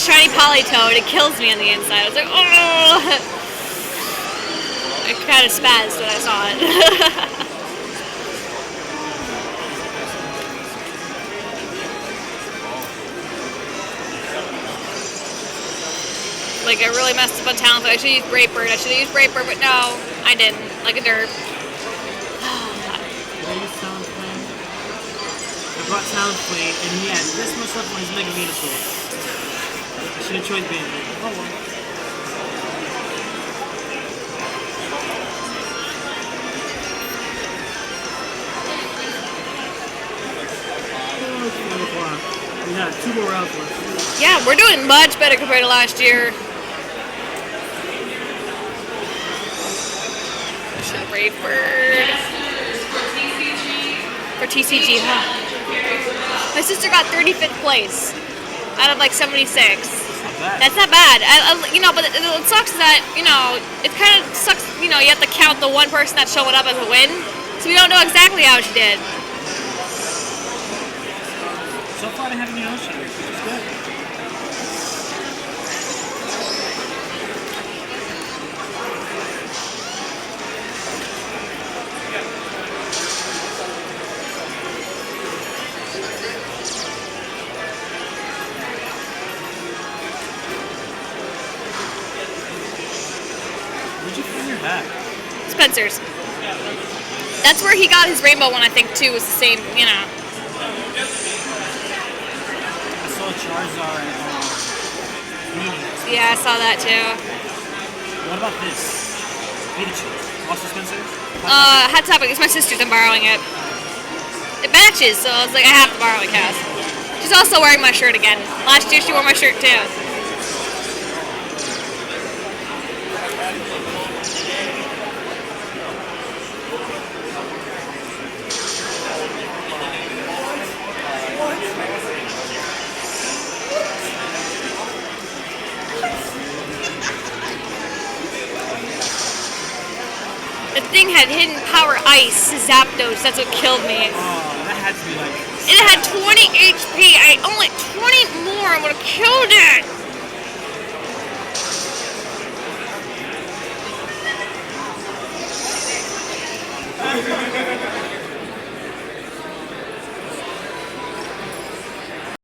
shiny Polytoad. It kills me on the inside. I was like, oh! I kind of spazzed when I saw it. Like, I really messed up on talent. I should have used Brave Bird. I should have used Brave Bird, but no, I didn't. Like a derp. I brought Talent Plate, and he had this much left on his Mega Venusaur. I should have chosen Bandit. Oh well. Oh, it's 1 o'clock. We got 2 more rounds left. Yeah, we're doing much better compared to last year. Brave Bird. For TCG, huh? My sister got 35th place out of like 76. That's not bad. You know, but it sucks that, you know, it kind of sucks, you know, you have to count the one person that's showing up as a win. So we don't know exactly how she did. So far I haven't known she, which is good. Spencer's. That's where he got his rainbow one, I think, too, was the same, you know. I saw Charizard and yeah, I saw that too. What about this? Pikachu. Also Spencer? Hot Topic, it's my sister's, I'm borrowing it. It matches, so I was like, I have to borrow it, Cass. She's also wearing my shirt again. Last year she wore my shirt too. The thing had hidden power ice, Zapdos, that's what killed me. Oh, that had to be like... It had 20 HP, only 20 more, I would have killed it!